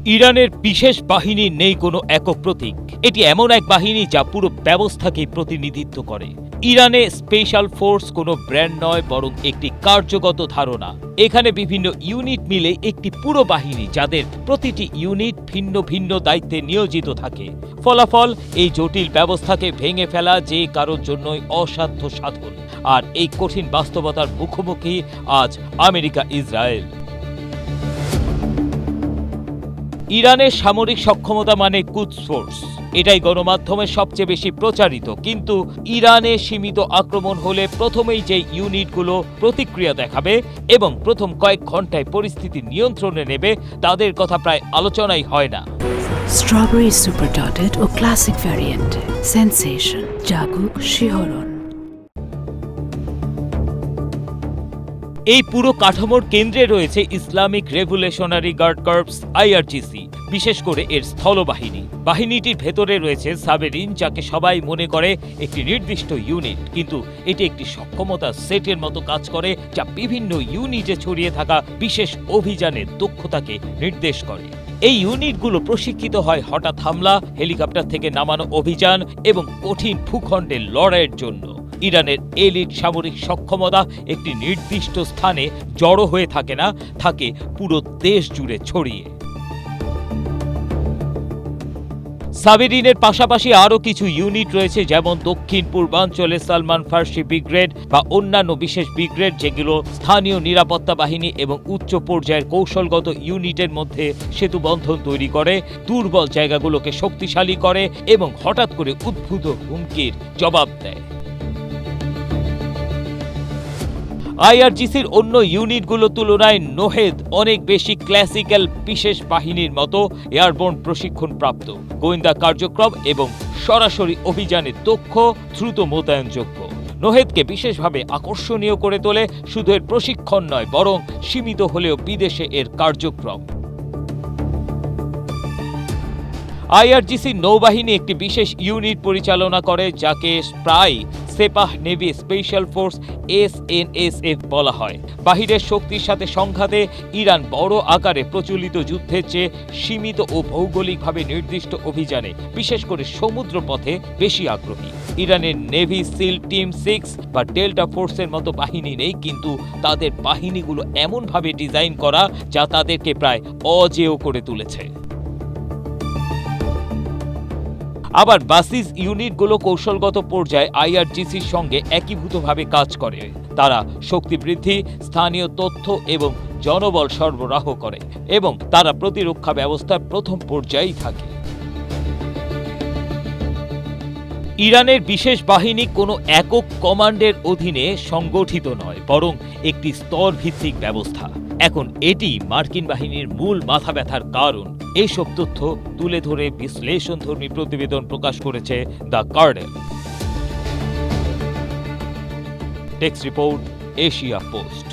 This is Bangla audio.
ইরানের বিশেষ বাহিনীর নেই কোনো একক প্রতীক। এটি এমন এক বাহিনী যা পুরো ব্যবস্থাকেই প্রতিনিধিত্ব করে। ইরানে স্পেশাল ফোর্স কোনো ব্র্যান্ড নয়, বরং একটি কার্যগত ধারণা। এখানে বিভিন্ন ইউনিট মিলে একটি পুরো বাহিনী, যাদের প্রতিটি ইউনিট ভিন্ন ভিন্ন দায়িত্বে নিয়োজিত থাকে। ফলাফল এই জটিল ব্যবস্থাকে ভেঙে ফেলা যে কারোর জন্যই অসাধ্য সাধন। আর এই কঠিন বাস্তবতার মুখোমুখি আজ আমেরিকা ইসরায়েল। ইরানের সামরিক সক্ষমতা মানে কুদস ফোর্স, এটাই গণমাধ্যমে সবচেয়ে বেশি প্রচারিত। কিন্তু ইরানে সীমিত আক্রমণ হলে প্রথমেই যে ইউনিটগুলো প্রতিক্রিয়া দেখাবে এবং প্রথম কয়েক ঘন্টায় পরিস্থিতি নিয়ন্ত্রণে নেবে, তাদের কথা প্রায় আলোচনাই হয় না। স্ট্রবেরি সুপার ডটেড ও ক্লাসিক ভ্যারিয়েন্ট সেন্সেশন জাগুক শিহরণ। এই পুরো কাঠামোর কেন্দ্রে রয়েছে Islamic revolutionary guard corps IRGC, বিশেষ করে এর স্থলবাহিনী। বাহিনীটির ভেতরে রয়েছে সাবেরিন, যাকে সবাই মনে করে একটি নির্দিষ্ট ইউনিট, কিন্তু এটি একটি সক্ষমতা সেটের মতো কাজ করে, যা বিভিন্ন ইউনিটে ছড়িয়ে থাকা বিশেষ অভিযানের দক্ষতাকে নির্দেশ করে। এই ইউনিটগুলো প্রশিক্ষিত হয় হঠাৎ হামলা, হেলিকপ্টার থেকে নামানো অভিযান এবং কঠিন ভূখণ্ডের লড়াইয়ের জন্য। ইরানের এলিট সামরিক সক্ষমতা একটি নির্দিষ্ট স্থানে জড়ো হয়ে থাকে না, থাকে পুরো দেশ জুড়ে ছড়িয়ে। সাবেরিনের পাশাপাশি আরও কিছু ইউনিট রয়েছে, যেমন দক্ষিণ পূর্বাঞ্চলে সালমান ফার্সি ব্রিগেড বা অন্যান্য বিশেষ ব্রিগেড, যেগুলো স্থানীয় নিরাপত্তা বাহিনী এবং উচ্চ পর্যায়ের কৌশলগত ইউনিটের মধ্যে সেতুবন্ধন তৈরি করে, দুর্বল জায়গাগুলোকে শক্তিশালী করে এবং হঠাৎ করে উদ্ভূত হুমকির জবাব দেয়। আইআরজিসির অন্য ইউনিটগুলোর তুলনায় নোহেদ অনেক বেশি ক্লাসিক্যাল বিশেষ বাহিনীর মতো এয়ারবোর্ন প্রশিক্ষণপ্রাপ্ত, গোয়েন্দা কার্যক্রম এবং সরাসরি অভিযানে দক্ষ, দ্রুত মোতায়েনযোগ্য। নোহেদকে বিশেষভাবে আকর্ষণীয় করে তোলে শুধু এর প্রশিক্ষণ নয়, বরং সীমিত হলেও বিদেশে এর কার্যক্রম। আইআরজিসি নৌবাহিনী একটি বিশেষ ইউনিট পরিচালনা করে, যাকে প্রায় সেপাহ নেভি স্পেশাল ফোর্স এসএনএসএফ বলা হয়। বাহিরের শক্তির সাথে সংঘাতে ইরান বড় আকারে প্রচলিত যুদ্ধের চেয়ে সীমিত ও ভৌগোলিকভাবে নির্দিষ্ট অভিযানে, বিশেষ করে সমুদ্র পথে বেশি আগ্রহী। ইরানের নেভি সিল টিম 6 বা ডেল্টা ফোর্সের মতো বাহিনী নেই, কিন্তু তাদের বাহিনীগুলো এমনভাবে ডিজাইন করা যা তাদেরকে প্রায় অজেয় করে তুলেছে। আবার বাসিস ইউনিটগুলো কৌশলগত পর্যায়ে আইআরজিসির সঙ্গে একীভূতভাবে কাজ করে। তারা শক্তি বৃদ্ধি, স্থানীয় তথ্য এবং জনবল সরবরাহ করে, এবং তারা প্রতিরক্ষা ব্যবস্থার প্রথম পর্যায়েই থাকে। ইরানের বিশেষ বাহিনী কোনো একক কমান্ডের অধীনে সংগঠিত নয়, বরং একটি স্তরভিত্তিক ব্যবস্থা। এখন এটি মার্কিন বাহিনীর মূল মাথা ব্যথার কারণ। এইসব তথ্য তুলে ধরে বিশ্লেষণধর্মী প্রতিবেদন প্রকাশ করেছে the Cradle. Text report, Asia post.